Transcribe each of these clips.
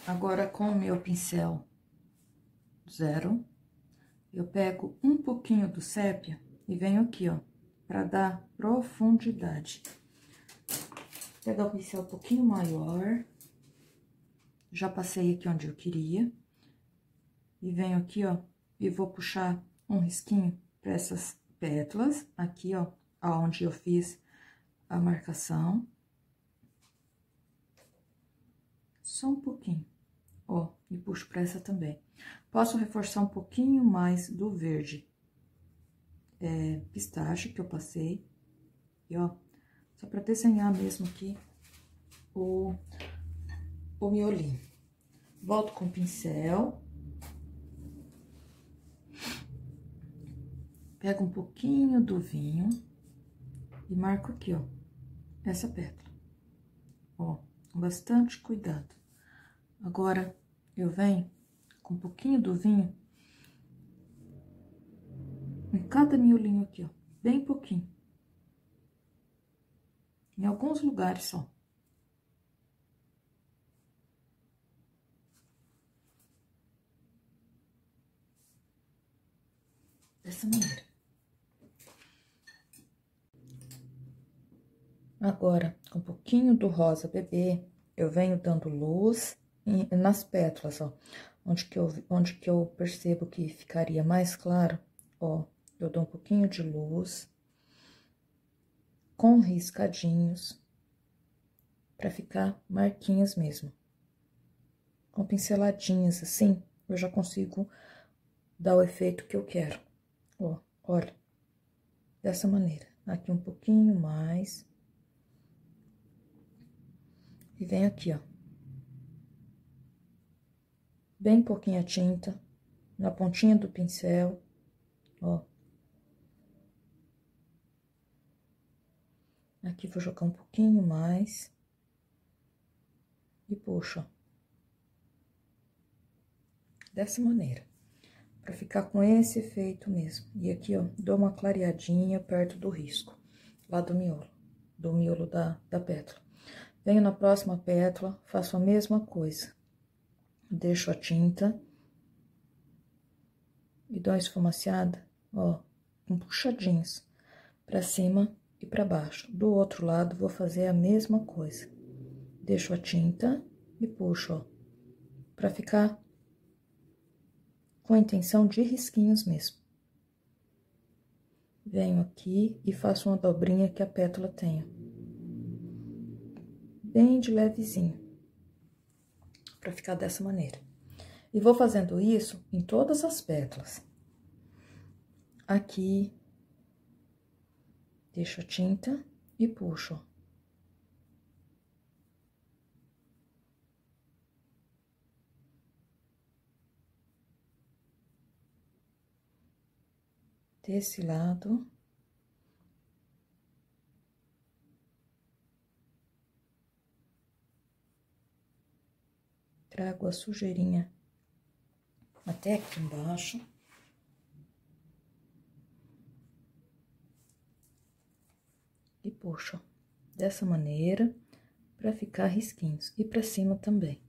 Agora, com o meu pincel zero, eu pego um pouquinho do sépia e venho aqui, ó, pra dar profundidade. Vou pegar o pincel um pouquinho maior, já passei aqui onde eu queria, e venho aqui, ó, e vou puxar um risquinho pra essas pétalas, aqui, ó, aonde eu fiz a marcação. Só um pouquinho, ó, e puxo pra essa também. Posso reforçar um pouquinho mais do verde pistache que eu passei, e ó, só pra desenhar mesmo aqui o miolinho. Volto com o pincel. Pego um pouquinho do vinho e marco aqui, ó, essa pétala. Ó, com bastante cuidado. Agora, eu venho com um pouquinho do vinho em cada miolinho aqui, ó, bem pouquinho. Em alguns lugares só. Dessa maneira. Agora, com um pouquinho do rosa bebê, eu venho dando luz nas pétalas, ó. Onde que eu percebo que ficaria mais claro, ó, eu dou um pouquinho de luz com riscadinhos pra ficar marquinhas mesmo. Com pinceladinhas assim, eu já consigo dar o efeito que eu quero. Ó, olha, dessa maneira. Aqui um pouquinho mais. E venho aqui, ó. Bem pouquinha tinta, na pontinha do pincel, ó. Aqui vou jogar um pouquinho mais. E puxo, ó. Dessa maneira. Pra ficar com esse efeito mesmo. E aqui, ó, dou uma clareadinha perto do risco, lá do miolo da pétala. Venho na próxima pétala, faço a mesma coisa. Deixo a tinta e dou uma esfumaciada, ó, com puxadinhos pra cima e pra baixo. Do outro lado, vou fazer a mesma coisa. Deixo a tinta e puxo, ó, pra ficar com a intenção de risquinhos mesmo. Venho aqui e faço uma dobrinha que a pétala tenha. Bem de levezinho. Pra ficar dessa maneira. E vou fazendo isso em todas as pétalas. Aqui, deixo a tinta e puxo, ó. Desse lado. Trago a sujeirinha até aqui embaixo. E puxo, ó, dessa maneira, pra ficar risquinhos. E pra cima também.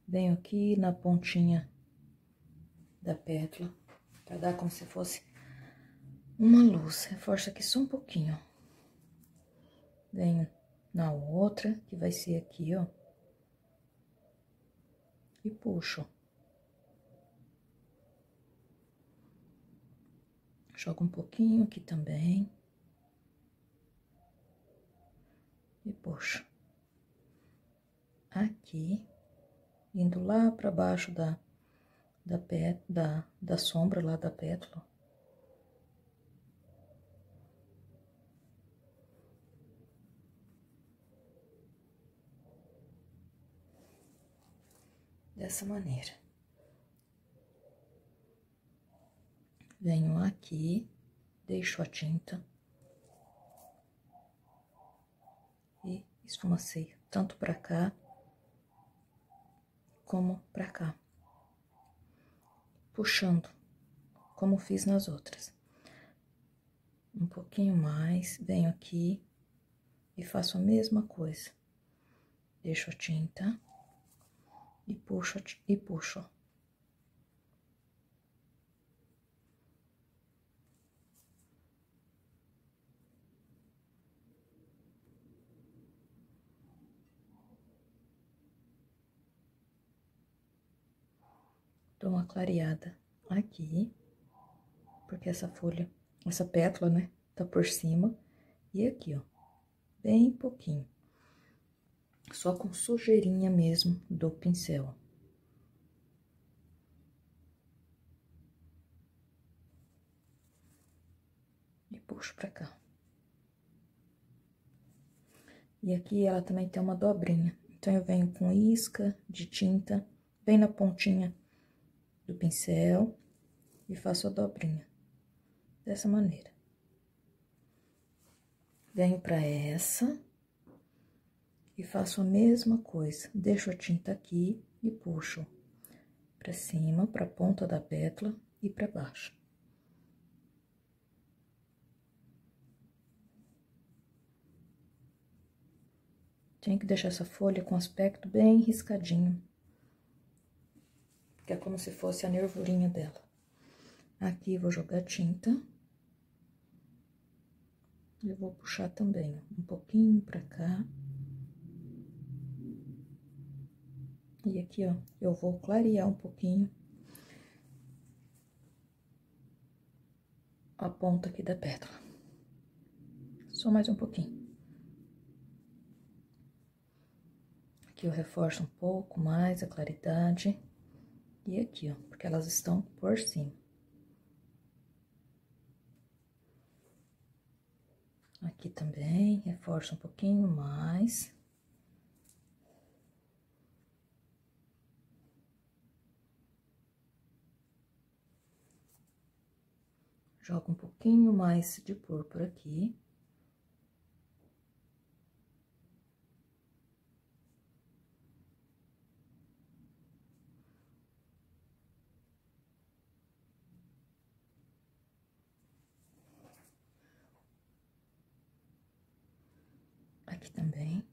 Venho aqui na pontinha da pétala, pra dar como se fosse uma luz. Reforço aqui só um pouquinho, ó. Venho na outra, que vai ser aqui, ó. E puxo. Jogo um pouquinho aqui também. E puxo. Aqui, indo lá pra baixo da sombra lá da pétala. Dessa maneira. Venho aqui, deixo a tinta. E esfumaceio, tanto pra cá, como pra cá. Puxando, como fiz nas outras. Um pouquinho mais, venho aqui e faço a mesma coisa. Deixo a tinta e puxo, e puxo. Dou uma clareada aqui, porque essa folha, essa pétala, né, tá por cima. E aqui, ó, bem pouquinho. Só com sujeirinha mesmo do pincel. E puxo pra cá. E aqui ela também tem uma dobrinha. Então, eu venho com isca de tinta, bem na pontinha do pincel, e faço a dobrinha. Dessa maneira. Venho pra essa, e faço a mesma coisa. Deixo a tinta aqui e puxo pra cima, pra ponta da pétala e pra baixo. Tem que deixar essa folha com aspecto bem riscadinho. Que é como se fosse a nervurinha dela. Aqui, vou jogar tinta. E vou puxar também, ó, um pouquinho pra cá. E aqui, ó, eu vou clarear um pouquinho a ponta aqui da pétala. Só mais um pouquinho. Aqui eu reforço um pouco mais a claridade. E aqui, ó, porque elas estão por cima. Aqui também, reforço um pouquinho mais. Jogo um pouquinho mais de púrpura aqui. Aqui também.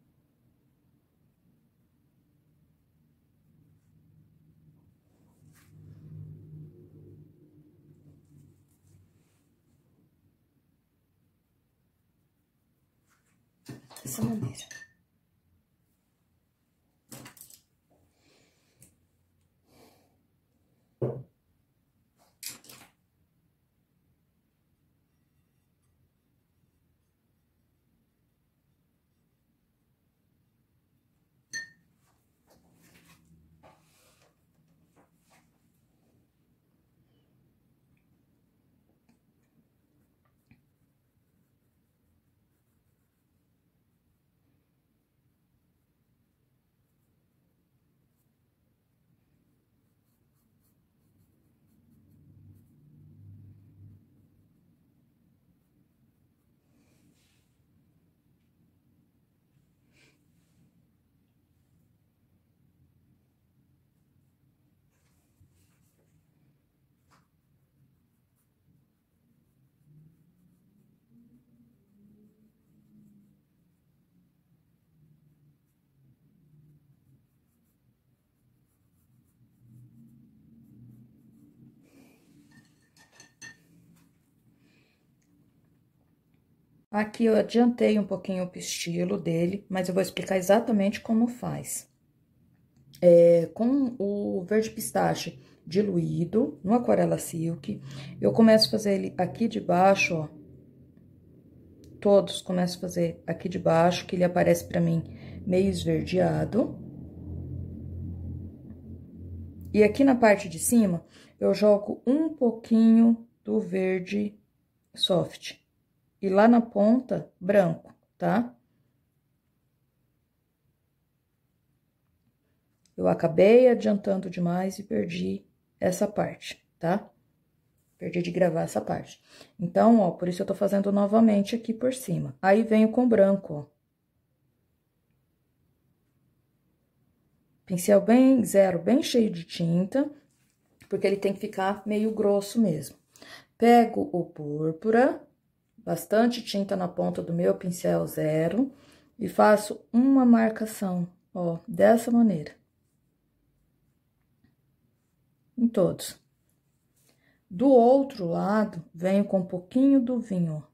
Dessa maneira. Aqui eu adiantei um pouquinho o pistilo dele, mas eu vou explicar exatamente como faz. Com o verde pistache diluído no Aquarela Silk, eu começo a fazer ele aqui de baixo, ó. Todos começo a fazer aqui de baixo, que ele aparece pra mim meio esverdeado. E aqui na parte de cima, eu jogo um pouquinho do verde soft. E lá na ponta, branco, tá? Eu acabei adiantando demais e perdi essa parte, tá? Perdi de gravar essa parte. Então, ó, por isso eu tô fazendo novamente aqui por cima. Aí, venho com branco, ó. Pincel bem zero, bem cheio de tinta, porque ele tem que ficar meio grosso mesmo. Pego o púrpura, bastante tinta na ponta do meu pincel zero, e faço uma marcação, ó, dessa maneira. em todos. Do outro lado, venho com um pouquinho do vinho, ó.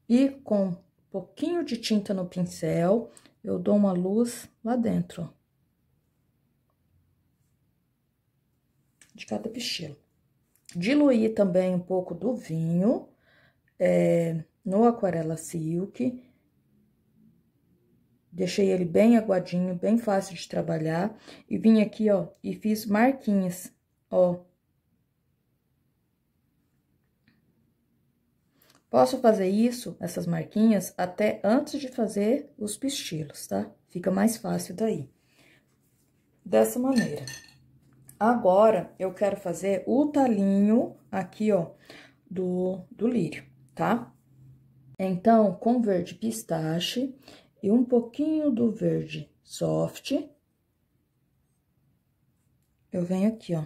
E com um pouquinho de tinta no pincel, eu dou uma luz lá dentro, ó. De cada pichilo. Diluí também um pouco do vinho, no Aquarela Silk. Deixei ele bem aguadinho, bem fácil de trabalhar. E vim aqui, ó, e fiz marquinhas, ó. Posso fazer isso, essas marquinhas, até antes de fazer os pistilos, tá? Fica mais fácil daí. Dessa maneira. Agora, eu quero fazer o talinho aqui, ó, do lírio, tá? Então, com verde pistache e um pouquinho do verde soft, eu venho aqui, ó.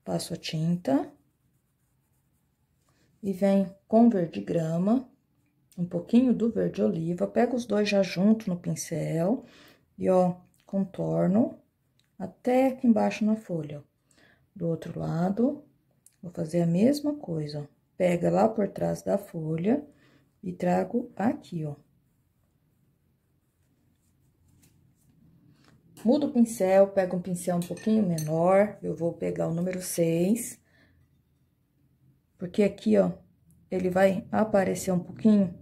Passo a tinta. E venho com verde grama, um pouquinho do verde oliva, pego os dois já junto no pincel e, ó, contorno até aqui embaixo na folha, ó. Do outro lado, vou fazer a mesma coisa, ó. Pega lá por trás da folha e trago aqui, ó. Mudo o pincel, pego um pincel um pouquinho menor, eu vou pegar o número 6, porque aqui, ó, ele vai aparecer um pouquinho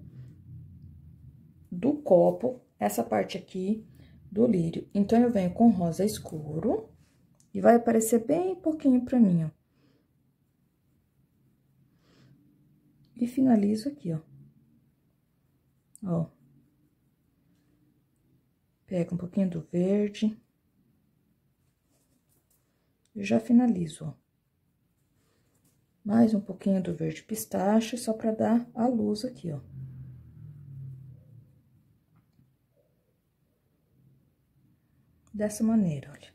do copo, essa parte aqui do lírio. Então, eu venho com rosa escuro e vai aparecer bem pouquinho pra mim, ó. E finalizo aqui, ó. Ó. Pego um pouquinho do verde. E já finalizo, ó. Mais um pouquinho do verde pistache, só pra dar a luz aqui, ó. Dessa maneira, olha.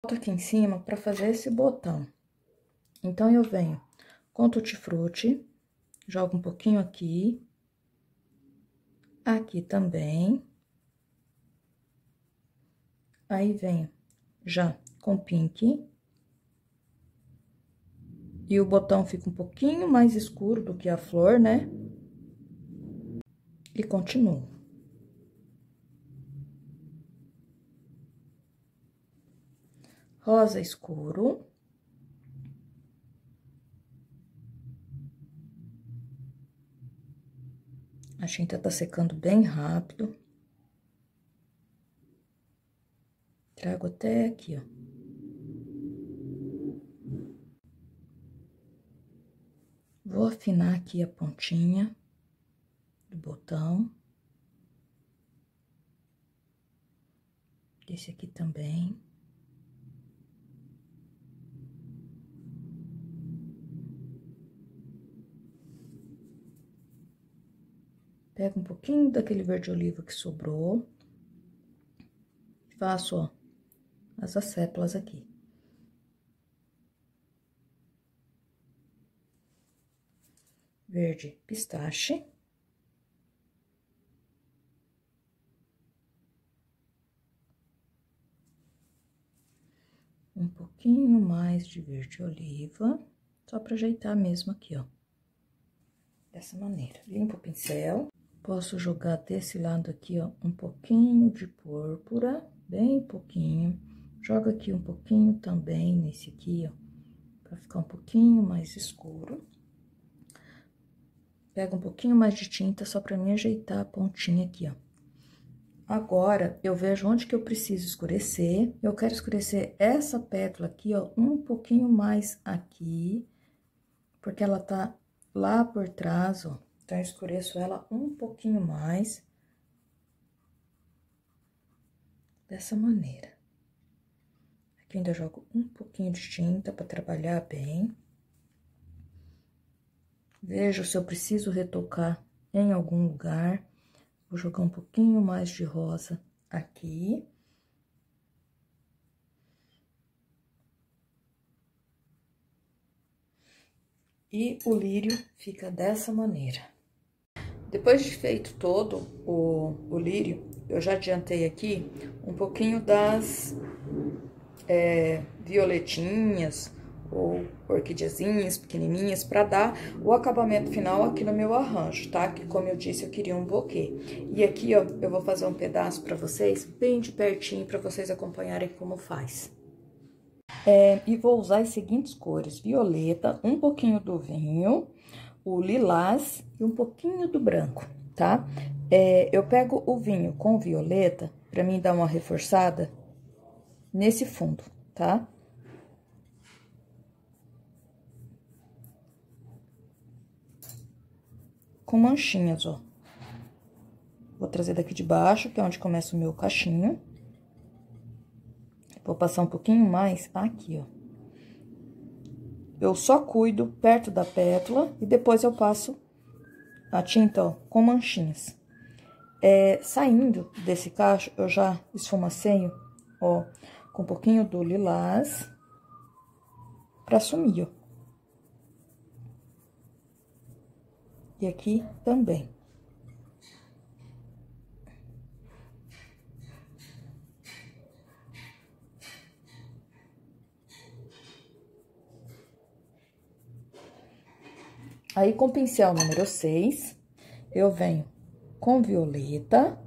Boto aqui em cima pra fazer esse botão. Então, eu venho com tutti-frutti, jogo um pouquinho aqui. Aqui também. Aí, venho já com pink. E o botão fica um pouquinho mais escuro do que a flor, né? E continuo. Rosa escuro. A tinta tá secando bem rápido. Trago até aqui, ó. Vou afinar aqui a pontinha do botão. Esse aqui também. Pego um pouquinho daquele verde oliva que sobrou. Faço, ó, as asséplas aqui. Verde pistache. Um pouquinho mais de verde oliva, só pra ajeitar mesmo aqui, ó. Dessa maneira. Limpo o pincel. Posso jogar desse lado aqui, ó, um pouquinho de púrpura, bem pouquinho. Joga aqui um pouquinho também nesse aqui, ó, pra ficar um pouquinho mais escuro. Pega um pouquinho mais de tinta só pra me ajeitar a pontinha aqui, ó. Agora, eu vejo onde que eu preciso escurecer. Eu quero escurecer essa pétala aqui, ó, um pouquinho mais aqui, porque ela tá lá por trás, ó. Então, eu escureço ela um pouquinho mais. Dessa maneira. Aqui ainda jogo um pouquinho de tinta pra trabalhar bem. Vejo se eu preciso retocar em algum lugar. Vou jogar um pouquinho mais de rosa aqui. E o lírio fica dessa maneira. Depois de feito todo o lírio, eu já adiantei aqui um pouquinho das violetinhas ou orquideazinhas pequenininhas para dar o acabamento final aqui no meu arranjo, tá? Que, como eu disse, eu queria um buquê. E aqui, ó, eu vou fazer um pedaço para vocês, bem de pertinho, para vocês acompanharem como faz. E vou usar as seguintes cores: violeta, um pouquinho do vinho, o lilás e um pouquinho do branco, tá? Eu pego o vinho com violeta pra mim dar uma reforçada nesse fundo, tá? Com manchinhas, ó. Vou trazer daqui de baixo, que é onde começa o meu cachinho. Vou passar um pouquinho mais aqui, ó. Eu só cuido perto da pétala e depois eu passo a tinta, ó, com manchinhas. Saindo desse cacho, eu já esfumaceio, ó, com um pouquinho do lilás pra sumir, ó. E aqui também. Aí, com o pincel número 6, eu venho com violeta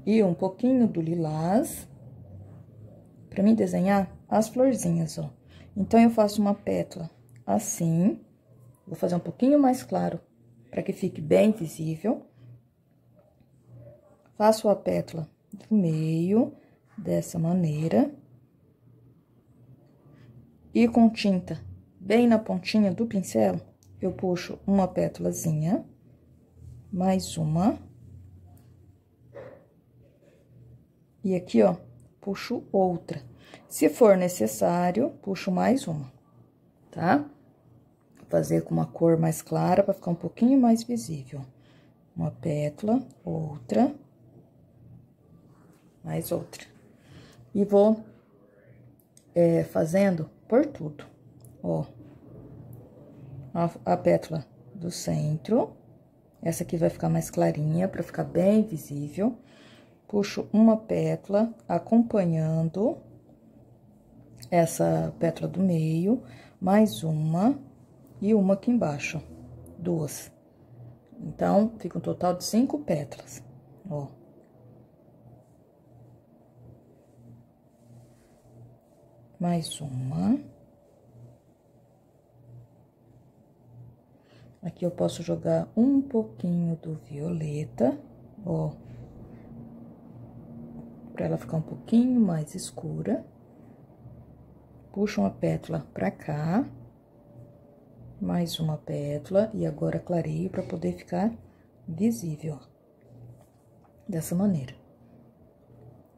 e um pouquinho do lilás pra mim desenhar as florzinhas, ó. Então, eu faço uma pétala assim, vou fazer um pouquinho mais claro pra que fique bem visível. Faço a pétala do meio, dessa maneira. E com tinta bem na pontinha do pincel, eu puxo uma pétalazinha, mais uma. E aqui, ó, puxo outra. Se for necessário, puxo mais uma, tá? Vou fazer com uma cor mais clara para ficar um pouquinho mais visível. Uma pétala, outra, mais outra. E vou fazendo por tudo, ó. A pétala do centro, essa aqui vai ficar mais clarinha, para ficar bem visível. Puxo uma pétala, acompanhando essa pétala do meio, mais uma e uma aqui embaixo, duas. Então, fica um total de 5 pétalas, ó. Mais uma. Aqui eu posso jogar um pouquinho do violeta, ó. Pra ela ficar um pouquinho mais escura. Puxo uma pétala pra cá. Mais uma pétala. E agora clareio pra poder ficar visível, ó. Dessa maneira.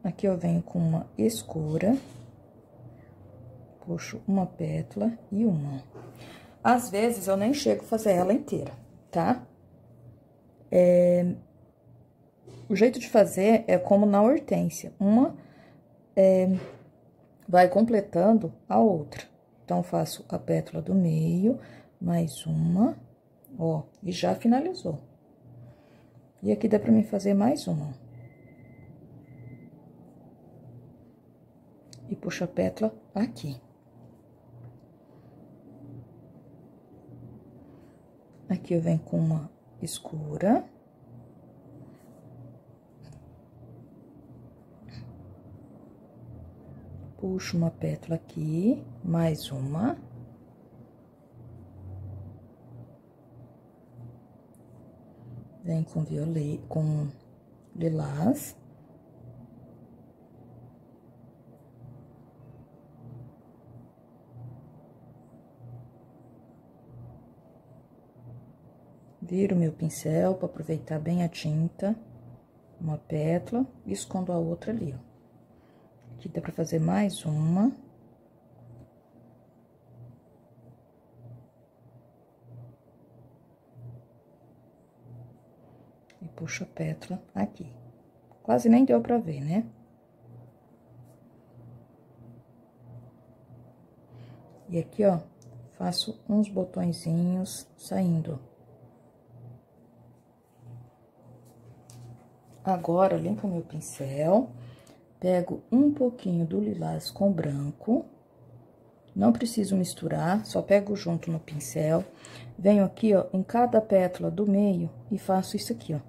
Aqui eu venho com uma escura. Puxo uma pétala e uma. Às vezes, eu nem chego a fazer ela inteira, tá? O jeito de fazer é como na hortênsia. Uma vai completando a outra. Então, faço a pétala do meio, mais uma, ó, e já finalizou. E aqui dá pra mim fazer mais uma. E puxo a pétala aqui. Aqui eu venho com uma escura. Puxo uma pétala aqui, mais uma. Venho com violeta, com lilás. Viro meu pincel para aproveitar bem a tinta, uma pétala, e escondo a outra ali, ó. Aqui dá pra fazer mais uma. E puxo a pétala aqui. Quase nem deu pra ver, né? E aqui, ó, faço uns botõezinhos saindo. Agora, limpo meu pincel, pego um pouquinho do lilás com branco, não preciso misturar, só pego junto no pincel, venho aqui, ó, em cada pétala do meio e faço isso aqui, ó.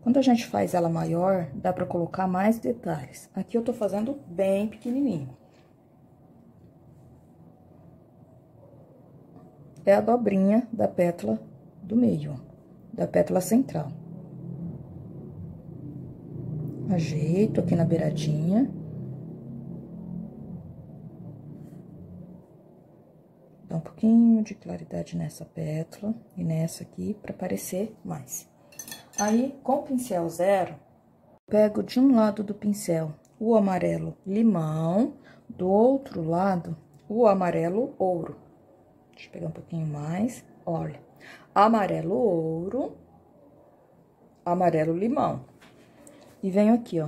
Quando a gente faz ela maior, dá pra colocar mais detalhes. Aqui eu tô fazendo bem pequenininho. É a dobrinha da pétala do meio, ó, da pétala central. Ajeito aqui na beiradinha. Dá um pouquinho de claridade nessa pétala e nessa aqui, pra parecer mais. Aí, com o pincel zero, pego de um lado do pincel o amarelo limão, do outro lado o amarelo ouro. Deixa eu pegar um pouquinho mais, olha. Amarelo ouro, amarelo limão. E venho aqui, ó,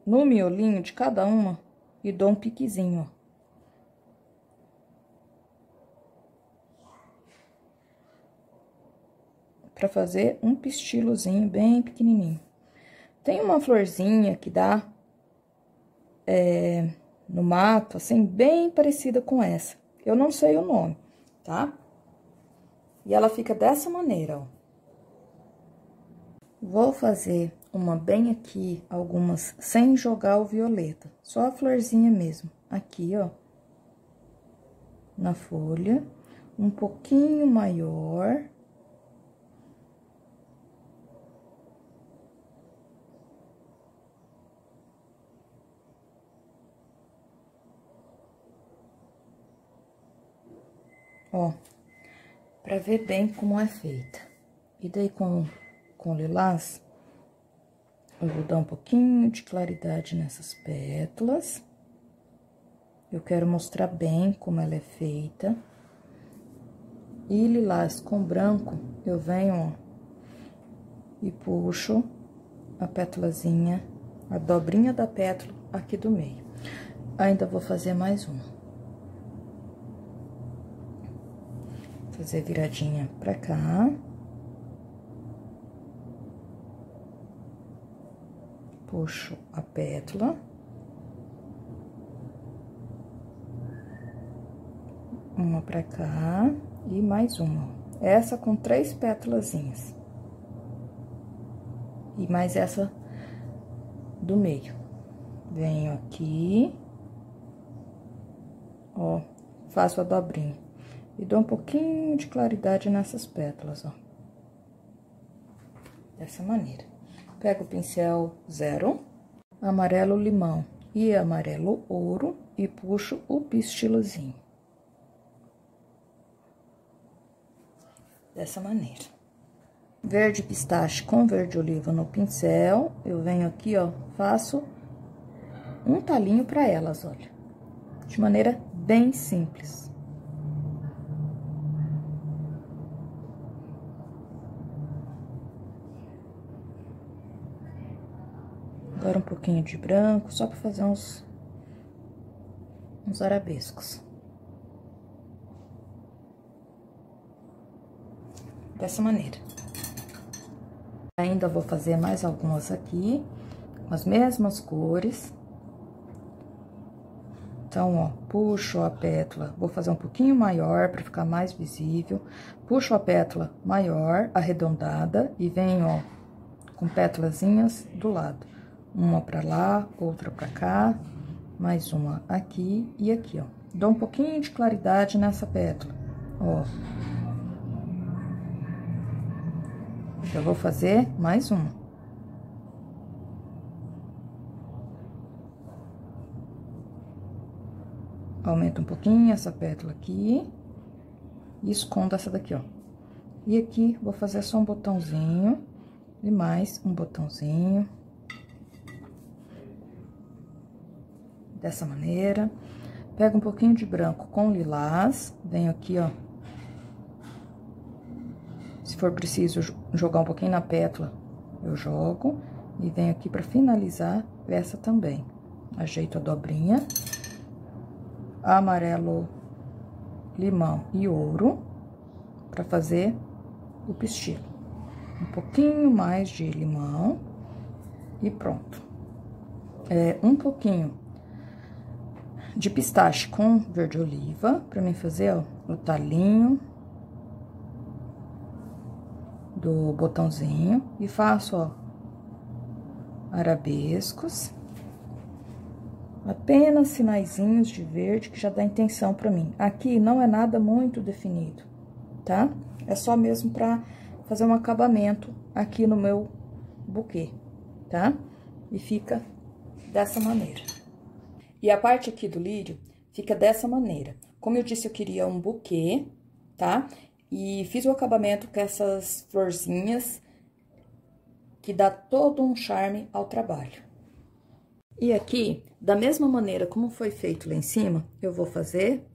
no miolinho de cada uma e dou um piquezinho, ó. Pra fazer um pistilozinho bem pequenininho. Tem uma florzinha que dá no mato, assim, bem parecida com essa. Eu não sei o nome, tá? E ela fica dessa maneira, ó. Vou fazer uma bem aqui, algumas sem jogar o violeta. Só a florzinha mesmo. Aqui, ó. Na folha. Um pouquinho maior. Ó, pra ver bem como é feita. E daí, com lilás, eu vou dar um pouquinho de claridade nessas pétalas. Eu quero mostrar bem como ela é feita. E lilás com branco, eu venho, ó, e puxo a pétalazinha, a dobrinha da pétala aqui do meio. Ainda vou fazer mais uma. Fazer viradinha pra cá. Puxo a pétala. Uma pra cá e mais uma. Essa com 3 pétalazinhas. E mais essa do meio. Venho aqui. Ó, faço a dobrinha. E dou um pouquinho de claridade nessas pétalas, ó. Dessa maneira. Pego o pincel zero, amarelo limão e amarelo ouro e puxo o pistilozinho. Dessa maneira. Verde pistache com verde oliva no pincel, eu venho aqui, ó, faço um talinho pra elas, olha. De maneira bem simples. Agora um pouquinho de branco, só pra fazer uns arabescos. Dessa maneira. Ainda vou fazer mais algumas aqui, com as mesmas cores. Então, ó, puxo a pétala, vou fazer um pouquinho maior pra ficar mais visível. Puxo a pétala maior, arredondada, e venho, ó, com pétalazinhas do lado. Uma pra lá, outra pra cá, mais uma aqui e aqui, ó. Dou um pouquinho de claridade nessa pétala, ó. Eu vou fazer mais uma. Aumento um pouquinho essa pétala aqui e escondo essa daqui, ó. E aqui, vou fazer só um botãozinho e mais um botãozinho. dessa maneira. Pego um pouquinho de branco com lilás, venho aqui, ó. Se for preciso jogar um pouquinho na pétala, eu jogo. E venho aqui pra finalizar essa também. Ajeito a dobrinha. Amarelo, limão e ouro, pra fazer o pistilo. Um pouquinho mais de limão e pronto. Um pouquinho de pistache com verde oliva, pra mim fazer, ó, o talinho do botãozinho. E faço, ó, arabescos. Apenas sinaizinhos de verde, que já dá intenção pra mim. Aqui não é nada muito definido, tá? É só mesmo pra fazer um acabamento aqui no meu buquê, tá? E fica dessa maneira. E a parte aqui do lírio fica dessa maneira. Como eu disse, eu queria um buquê, tá? E fiz o acabamento com essas florzinhas, que dá todo um charme ao trabalho. E aqui, da mesma maneira como foi feito lá em cima, eu vou fazer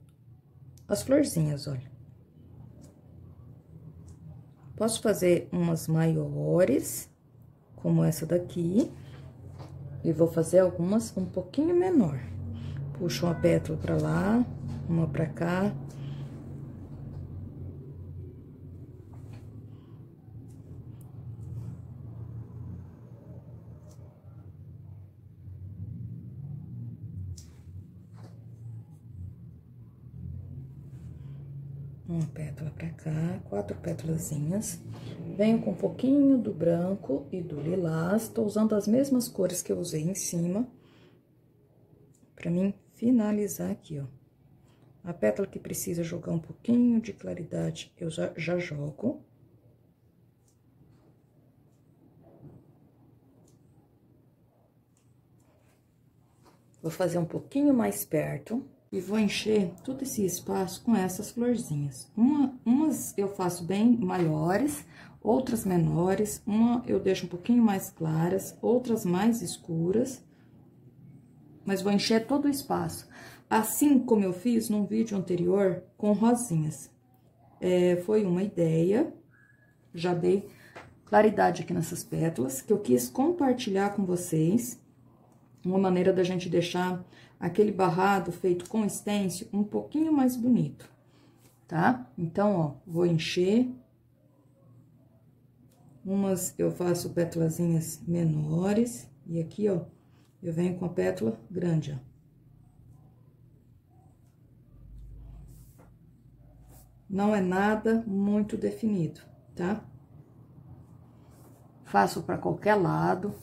as florzinhas, olha. Posso fazer umas maiores, como essa daqui, e vou fazer algumas um pouquinho menor. Puxo uma pétala pra lá, uma pra cá. Uma pétala pra cá, 4 pétalazinhas. Venho com um pouquinho do branco e do lilás. Tô usando as mesmas cores que eu usei em cima, pra mim finalizar aqui, ó. A pétala que precisa jogar um pouquinho de claridade, eu já jogo. Vou fazer um pouquinho mais perto. E vou encher todo esse espaço com essas florzinhas. Umas eu faço bem maiores, outras menores. Uma eu deixo um pouquinho mais claras, outras mais escuras. Mas vou encher todo o espaço. Assim como eu fiz num vídeo anterior com rosinhas. Foi uma ideia, já dei claridade aqui nessas pétalas, que eu quis compartilhar com vocês. Uma maneira da gente deixar aquele barrado feito com stencil um pouquinho mais bonito, tá? Então, ó, vou encher. Umas eu faço pétalazinhas menores. E aqui, ó, eu venho com a pétala grande, ó. Não é nada muito definido, tá? Faço pra qualquer lado.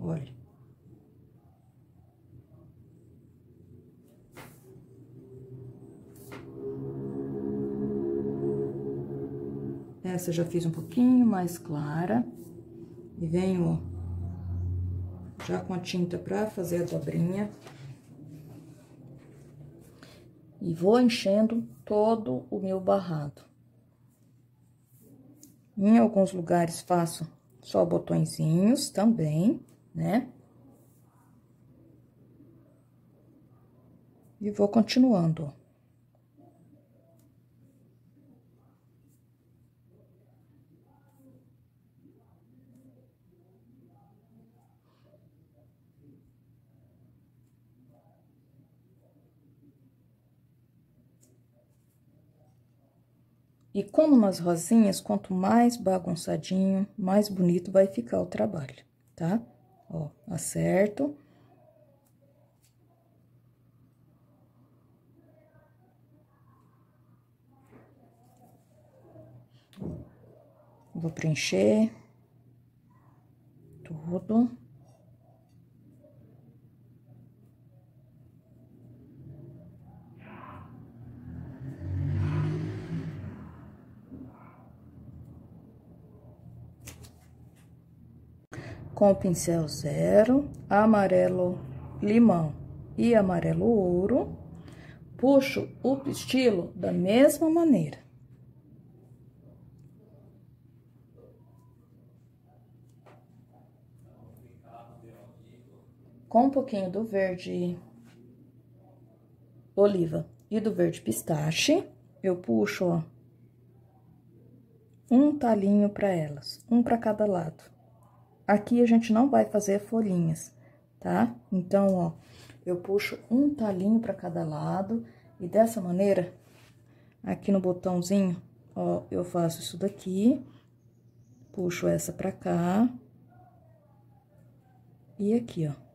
Olha. Essa eu já fiz um pouquinho mais clara. E venho, ó, já com a tinta pra fazer a dobrinha. E vou enchendo todo o meu barrado. Em alguns lugares faço só botõezinhos também, né? E vou continuando. E como nas rosinhas, quanto mais bagunçadinho, mais bonito vai ficar o trabalho, tá? Ó, acerto. Vou preencher tudo. Com o pincel 0, amarelo limão e amarelo ouro, puxo o pistilo da mesma maneira. com um pouquinho do verde oliva e do verde pistache, eu puxo, ó, um talinho para elas, um para cada lado. Aqui a gente não vai fazer folhinhas, tá? Então, ó, eu puxo um talinho para cada lado e dessa maneira, aqui no botãozinho, ó, eu faço isso daqui, puxo essa pra cá e aqui, ó.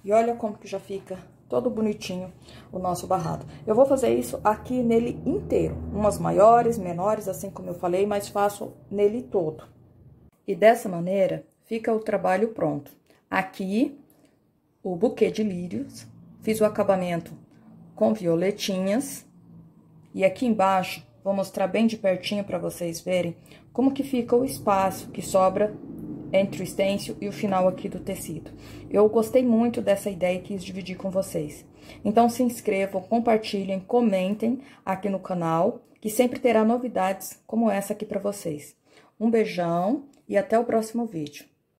E olha como que já fica todo bonitinho o nosso barrado. Eu vou fazer isso aqui nele inteiro, umas maiores, menores, assim como eu falei, mas faço nele todo. E dessa maneira, fica o trabalho pronto. Aqui, o buquê de lírios, fiz o acabamento com violetinhas. E aqui embaixo, vou mostrar bem de pertinho para vocês verem como que fica o espaço que sobra entre o stencil e o final aqui do tecido. Eu gostei muito dessa ideia e quis dividir com vocês. Então, se inscrevam, compartilhem, comentem aqui no canal, que sempre terá novidades como essa aqui para vocês. Um beijão e até o próximo vídeo.